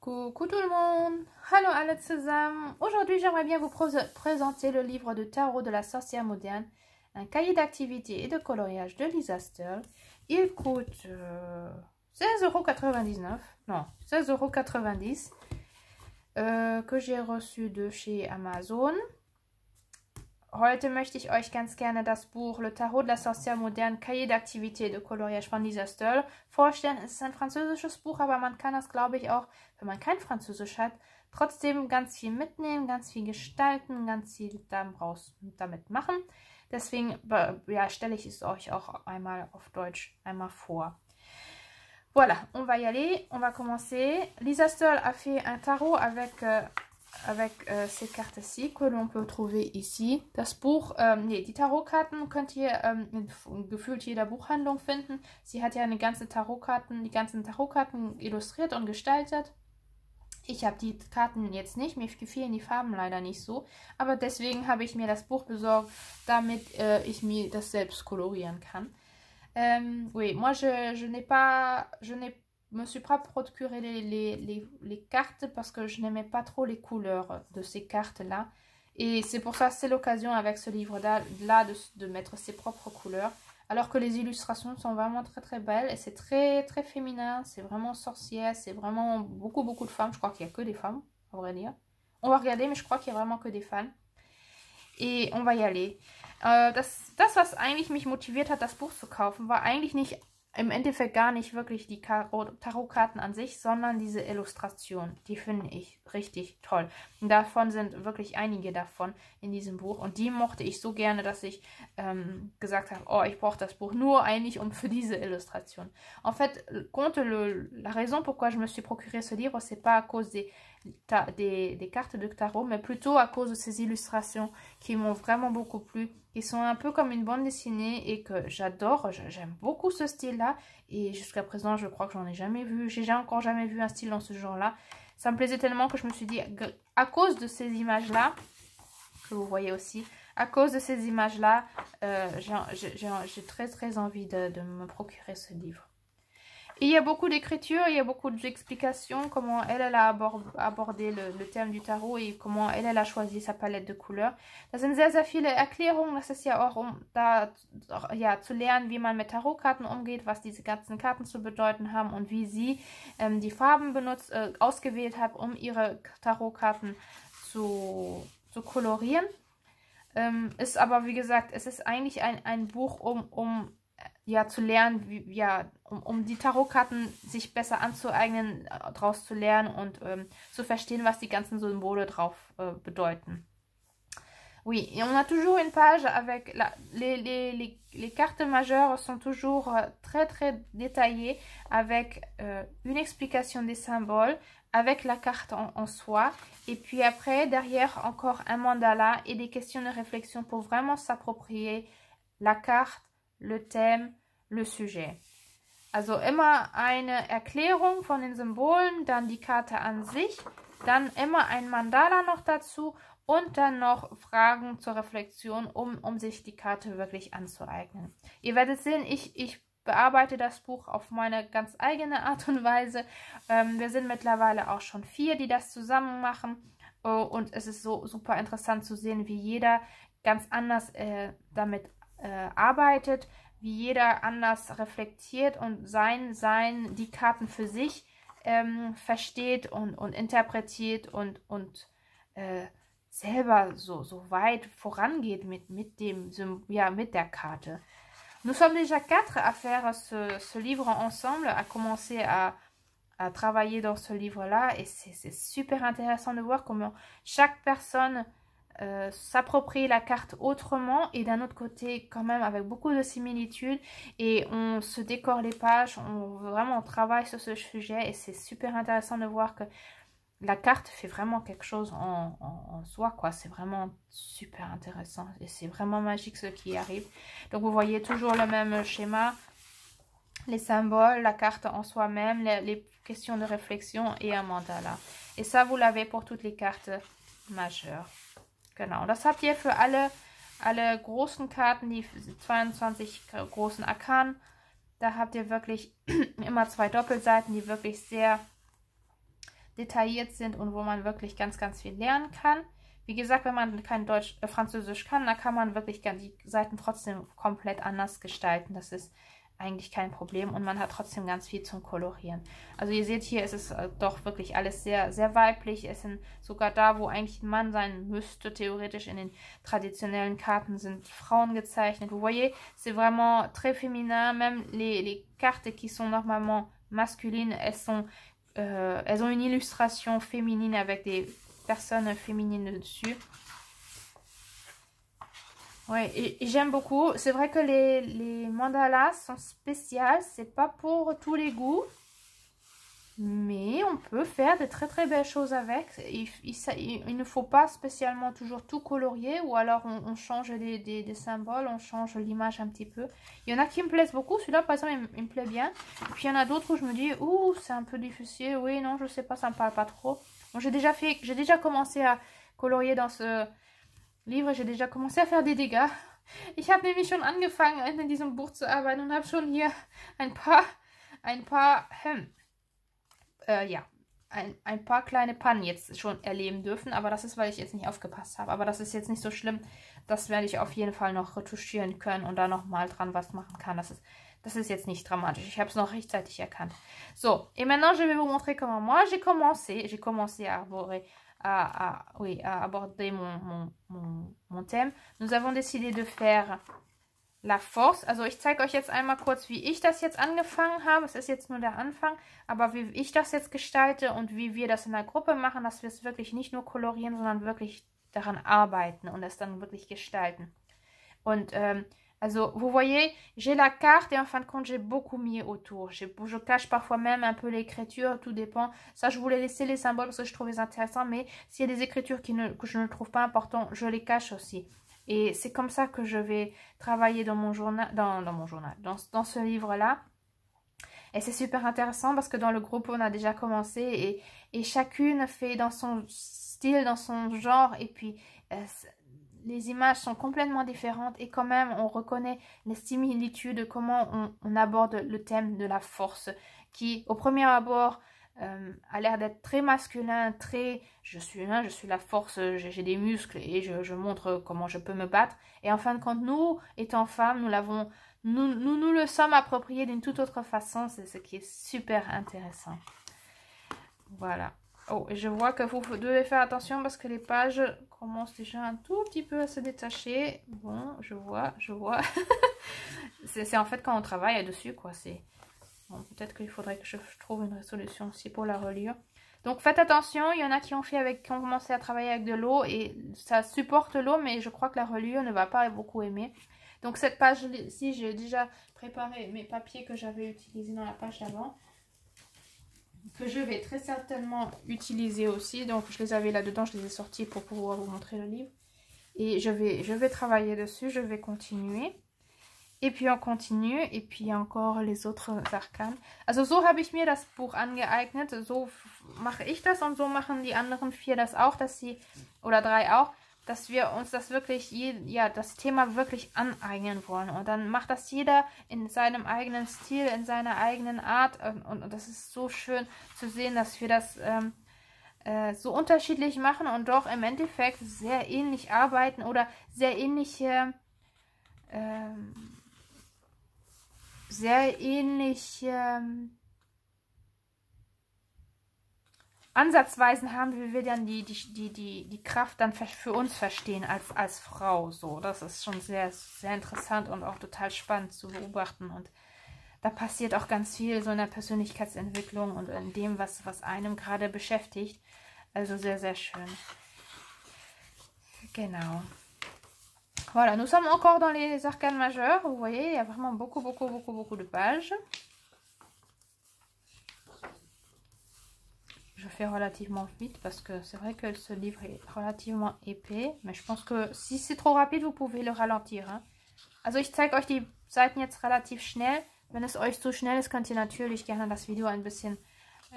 Coucou tout le monde, hello alle zusammen. Aujourd'hui, j'aimerais bien vous présenter le livre de tarot de la sorcière moderne, un cahier d'activités et de coloriage de Lisa Sterle. Il coûte 16,99 €, non, 16,90 € que j'ai reçu de chez Amazon. Heute möchte ich euch ganz gerne das Buch Le Tarot de la Sorcière Moderne, Cahier d'activité de coloriage von Lisa Sterle vorstellen. Es ist ein französisches Buch, aber man kann das, glaube ich, auch, wenn man kein Französisch hat, trotzdem ganz viel mitnehmen, ganz viel gestalten, ganz viel damit machen. Deswegen ja, stelle ich es euch auch einmal auf Deutsch einmal vor. Voilà, on va y aller, on va commencer. Lisa Sterle a fait un tarot avec ces Karten-ci que l'on peut trouver ici. Das Buch, die Tarotkarten könnt ihr in gefühlt jeder Buchhandlung finden. Sie hat ja die ganzen Tarotkarten illustriert und gestaltet. Ich habe die Karten jetzt nicht, mir gefielen die Farben leider nicht so, aber deswegen habe ich mir das Buch besorgt, damit ich mir das selbst kolorieren kann. Oui, moi je me suis pas procuré les cartes parce que je n'aimais pas trop les couleurs de ces cartes là, et c'est pour ça, c'est l'occasion avec ce livre là de mettre ses propres couleurs, alors que les illustrations sont vraiment très très belles et c'est très très féminin, c'est vraiment sorcière, c'est vraiment beaucoup de femmes. Je crois qu'il n'y a que des femmes, à vrai dire. On va regarder, mais je crois qu'il y a vraiment que des femmes. Et on va y aller. Das, was eigentlich mich motiviert hat, das Buch zu kaufen, war eigentlich nicht, im Endeffekt gar nicht wirklich die Tarotkarten an sich, sondern diese Illustration. Die finde ich richtig toll. Und davon sind wirklich einige davon in diesem Buch. Und die mochte ich so gerne, dass ich gesagt habe, oh, ich brauche das Buch nur eigentlich für diese Illustration. En fait, la raison pourquoi je me suis procuré ce livre, c'est pas à cause des cartes de tarot, mais plutôt à cause de ces illustrations qui m'ont vraiment beaucoup plu. Ils sont un peu comme une bande dessinée et que j'adore, j'aime beaucoup ce style-là. Et jusqu'à présent, je crois que j'en ai jamais vu, j'ai encore jamais vu un style dans ce genre-là. Ça me plaisait tellement que je me suis dit, à cause de ces images-là, que vous voyez aussi, à cause de ces images-là, j'ai très envie de me procurer ce livre. Et il y a beaucoup d'écriture, il y a beaucoup d'explications, comment elle a abordé le thème du Tarot et comment elle a choisi sa palette de couleurs. Da sind sehr viele Erklärungen, das ist ja auch, um da ja, zu lernen, wie man mit Tarotkarten umgeht, was diese ganzen Karten zu bedeuten haben und wie sie die Farben ausgewählt hat, um ihre Tarotkarten zu kolorieren. Ist aber, wie gesagt, es ist eigentlich ein Buch, um ja, zu lernen, um die Tarotkarten sich besser anzueignen, daraus zu lernen und zu verstehen, was die ganzen Symbole drauf bedeuten. Oui, et on a toujours une page avec les cartes majeures sont toujours très détaillées avec une explication des symboles, avec la carte en soi, et puis après, derrière, encore un mandala et des questions de réflexion pour vraiment s'approprier la carte, le thème, le sujet. Also immer eine Erklärung von den Symbolen, dann die Karte an sich, dann immer ein Mandala noch dazu und dann noch Fragen zur Reflexion, um sich die Karte wirklich anzueignen. Ihr werdet sehen, ich bearbeite das Buch auf meine ganz eigene Art und Weise. Wir sind mittlerweile auch schon 4, die das zusammen machen, und es ist so super interessant zu sehen, wie jeder ganz anders damit arbeitet, wie jeder anders reflektiert und die Karten für sich versteht und interpretiert und selber so weit vorangeht mit der Carte. Nous sommes déjà 4 à faire ce livre ensemble, à commencer à travailler dans ce livre-là, et c'est super intéressant de voir comment chaque personne s'approprie la carte autrement, et d'un autre côté quand même avec beaucoup de similitudes, et on se décore les pages, on travaille sur ce sujet, et c'est super intéressant de voir que la carte fait vraiment quelque chose en soi, quoi. C'est vraiment super intéressant et c'est vraiment magique ce qui arrive. Donc vous voyez toujours le même schéma, les symboles, la carte en soi-même, les questions de réflexion et un mandala. Et ça, vous l'avez pour toutes les cartes majeures. Genau, das habt ihr für alle großen Karten, die 22 großen Arkanen. Da habt ihr wirklich immer 2 Doppelseiten, die wirklich sehr detailliert sind und wo man wirklich ganz, ganz viel lernen kann. Wie gesagt, wenn man kein Französisch kann, dann kann man wirklich die Seiten trotzdem komplett anders gestalten. Das ist eigentlich kein Problem und man hat trotzdem ganz viel zum Kolorieren. Also ihr seht hier, ist es doch wirklich alles sehr, sehr weiblich. Es sind sogar da, wo eigentlich ein Mann sein müsste, theoretisch in den traditionellen Karten sind Frauen gezeichnet. Vous voyez, c'est vraiment très féminin. Même les cartes qui sont normalement masculines, elles ont une illustration féminine avec des personnes féminines dessus. Ouais, et j'aime beaucoup. C'est vrai que les mandalas sont spéciales. C'est pas pour tous les goûts. Mais on peut faire de très très belles choses avec. Il ne faut pas spécialement toujours tout colorier. Ou alors on change des symboles. On change l'image un petit peu. Il y en a qui me plaisent beaucoup. Celui-là par exemple il me plaît bien. Et puis il y en a d'autres où je me dis, ouh c'est un peu difficile. Oui non je sais pas, ça me parle pas trop. Bon, j'ai déjà commencé à colorier dans ce Livre, j'ai déjà commencé à faire des dégâts. Ich habe nämlich schon angefangen, in diesem Buch zu arbeiten und habe schon hier ein paar kleine Pannen jetzt schon erleben dürfen. Aber das ist, weil ich jetzt nicht aufgepasst habe. Aber das ist jetzt nicht so schlimm. Das werde ich auf jeden Fall noch retuschieren können und da nochmal dran was machen kann. Das ist jetzt nicht dramatisch. Ich habe es noch rechtzeitig erkannt. So, et maintenant je vais vous montrer comment moi j'ai commencé à arborer. À aborder mon Thème. Nous avons décidé de faire la Force. Also ich zeige euch jetzt einmal kurz, wie ich das jetzt angefangen habe. Es ist jetzt nur der Anfang, aber wie ich das jetzt gestalte und wie wir das in der Gruppe machen, dass wir es wirklich nicht nur kolorieren, sondern wirklich daran arbeiten und es dann wirklich gestalten. Und also, vous voyez, j'ai la carte et en fin de compte, j'ai beaucoup mis autour. Je cache parfois même un peu l'écriture, tout dépend. Ça, je voulais laisser les symboles parce que je trouvais intéressant, mais s'il y a des écritures que je ne trouve pas importantes, je les cache aussi. Et c'est comme ça que je vais travailler dans mon journal, dans ce livre-là. Et c'est super intéressant parce que dans le groupe, on a déjà commencé et chacune fait dans son style, dans son genre, et puis les images sont complètement différentes et quand même on reconnaît les similitudes, comment on aborde le thème de la force qui au premier abord a l'air d'être très masculin, très je suis la force, j'ai des muscles et je montre comment je peux me battre. Et en fin de compte, nous étant femmes, nous le sommes appropriés d'une toute autre façon, c'est ce qui est super intéressant. Voilà. Oh, et je vois que vous devez faire attention parce que les pages commencent déjà un tout petit peu à se détacher. Bon, je vois. C'est en fait quand on travaille dessus, quoi. Bon, peut-être qu'il faudrait que je trouve une solution aussi pour la reliure. Donc faites attention, il y en a qui ont commencé à travailler avec de l'eau et ça supporte l'eau, mais je crois que la reliure ne va pas beaucoup aimer. Donc cette page-ci, j'ai déjà préparé mes papiers que j'avais utilisés dans la page d'avant, que je vais très certainement utiliser aussi. Donc je les avais là-dedans, je les ai sortis pour pouvoir vous montrer le livre. Et je vais travailler dessus, je vais continuer. Et puis on continue, et puis encore les autres Arkanen. Also so habe ich mir das Buch angeeignet, so mache ich das und so machen die anderen 4 das auch, dass sie, oder 3 auch, dass wir uns das wirklich, das Thema wirklich aneignen wollen. Und dann macht das jeder in seinem eigenen Stil, in seiner eigenen Art. Und das ist so schön zu sehen, dass wir das so unterschiedlich machen und doch im Endeffekt sehr ähnlich arbeiten oder sehr ähnliche Ansatzweisen haben, wie wir dann die Kraft dann für uns verstehen als Frau. So, das ist schon sehr, sehr interessant und auch total spannend zu beobachten. Und da passiert auch ganz viel so in der Persönlichkeitsentwicklung und in dem, was einem gerade beschäftigt. Also sehr, sehr schön. Genau. Voilà, nous sommes encore dans les arcanes majeures. Vous voyez, il y a vraiment beaucoup de pages. Je fais relativement vite parce que c'est vrai que ce livre est relativement épais. Mais je pense que si c'est trop rapide, vous pouvez le ralentir. Hein. Also ich zeige euch die Seiten jetzt relativ schnell. Wenn es euch zu schnell ist, könnt ihr natürlich gerne das Video ein bisschen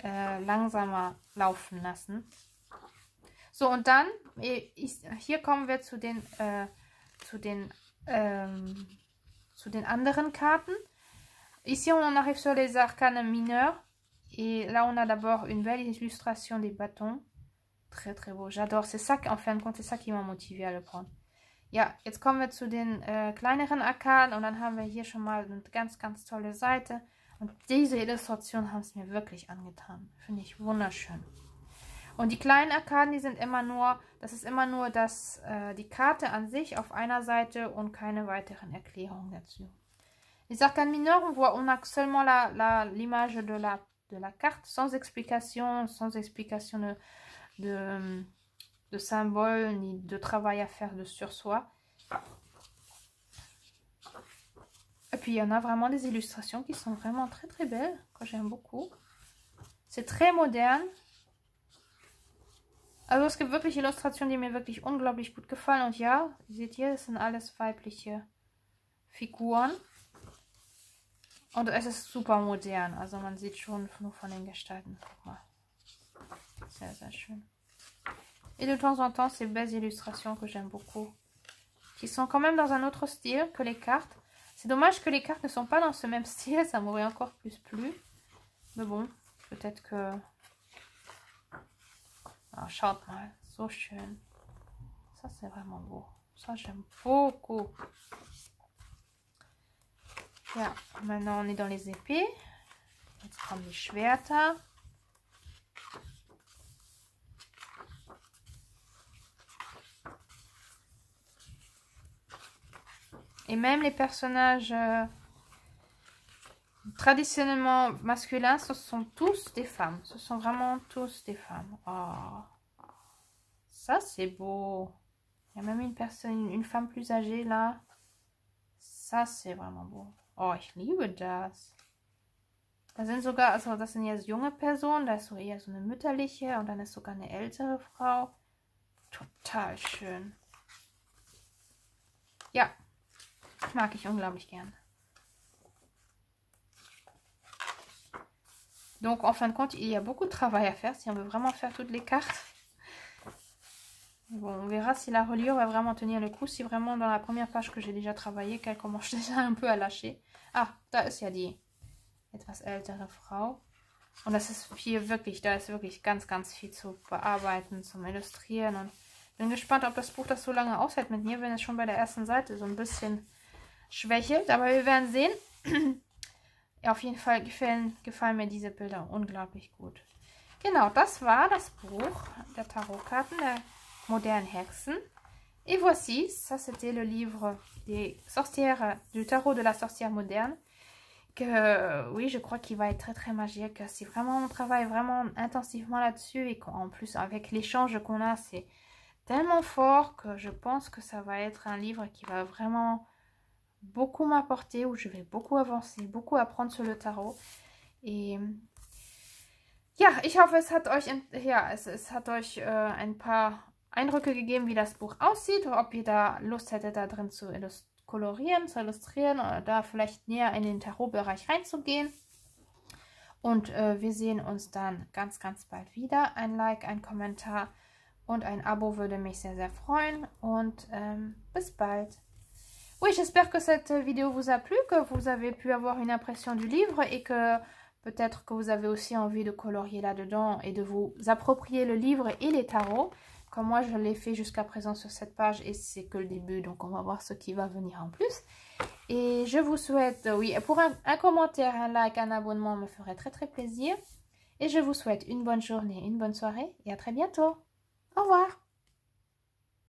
langsamer laufen lassen. So, und dann, hier kommen wir zu den anderen Karten. Ici, on arrive sur les arcanes mineurs. Et là, on a d'abord une belle illustration des bâtons. Très, très beau. J'adore. C'est ça, en fin de compte, c'est ça qui m'a motivé à le prendre. Ja, jetzt kommen wir zu den kleineren Arkaden. Und dann haben wir hier schon mal eine ganz, ganz tolle Seite. Und diese Illustrationen haben es mir wirklich angetan. Finde ich wunderschön. Und die kleinen Arkaden, die sind immer nur, das ist immer nur die Karte an sich auf einer Seite und keine weiteren Erklärungen dazu. Les arcades mineurs, on a seulement l'image de la carte, sans explication de symboles, ni de travail à faire de sur soi. Et puis il y en a vraiment des illustrations qui sont vraiment très très belles, que j'aime beaucoup. C'est très moderne. Also es gibt wirklich Illustrationen, die mir wirklich unglaublich gut gefallen. Und ja, ihr seht hier, das sind alles weibliche Figuren. Und es ist super modern. Also man sieht schon nur von den Gestalten. Guck mal. Sehr, sehr schön. Et de temps en temps, ces belles illustrations que j'aime beaucoup. Qui sont quand même dans un autre style que les cartes. C'est dommage que les cartes ne sont pas dans ce même style. Ça m'aurait encore plus plu. Mais bon, peut-être que... Oh, schaut mal. So schön. Ça, c'est vraiment beau. Ça, j'aime beaucoup. Ja, maintenant on est dans les épées. Jetzt kommen die Schwerter. Et même les personnages traditionnellement masculins, ce sont tous des femmes. Ce sont vraiment tous des femmes. Oh, ça c'est beau. Il y a même une femme plus âgée là. Ça c'est vraiment beau. Oh, ich liebe das. Da sind sogar, also das sind jetzt junge Personen, da ist so eher so eine mütterliche und dann ist sogar eine ältere Frau. Total schön. Ja, mag ich unglaublich gern. Donc en fin de compte, il y a beaucoup de travail à faire si on veut vraiment faire toutes les cartes. Bon, on verra si la reliure va vraiment tenir le coup. Si vraiment dans la première page que j'ai déjà travaillé, qu'elle commence déjà un peu à lâcher. Ah, da ist ja die etwas ältere Frau. Und das ist hier wirklich, da ist wirklich ganz, ganz viel zu bearbeiten, zum Illustrieren. Und bin gespannt, ob das Buch das so lange aushält mit mir, wenn es schon bei der ersten Seite so ein bisschen schwächelt. Aber wir werden sehen. Ja, auf jeden Fall gefallen mir diese Bilder unglaublich gut. Genau, das war das Buch der Tarotkarten der modernen Hexen. Et voici, ça c'était le livre des sorcières, du tarot de la sorcière moderne. Que oui, je crois qu'il va être très très magique. Si vraiment on travaille vraiment intensivement là-dessus et qu'en plus avec l'échange qu'on a, c'est tellement fort que je pense que ça va être un livre qui va vraiment beaucoup m'apporter, où je vais beaucoup avancer, beaucoup apprendre sur le Tarot. Et ja, ich hoffe, es hat euch, es hat euch ein paar Eindrücke gegeben, wie das Buch aussieht, ob ihr da Lust hättet, da drin zu kolorieren, zu illustrieren oder da vielleicht näher in den Tarotbereich reinzugehen. Und wir sehen uns dann ganz, ganz bald wieder. Ein Like, ein Kommentar und ein Abo würde mich sehr, sehr freuen. Und bis bald. Oui, j'espère que cette vidéo vous a plu, que vous avez pu avoir une impression du livre et que peut-être que vous avez aussi envie de colorier là-dedans et de vous approprier le livre et les tarots. Comme moi, je l'ai fait jusqu'à présent sur cette page et c'est que le début, donc on va voir ce qui va venir en plus. Et je vous souhaite, oui, pour un commentaire, un like, un abonnement me ferait très très plaisir. Et je vous souhaite une bonne journée, une bonne soirée et à très bientôt. Au revoir.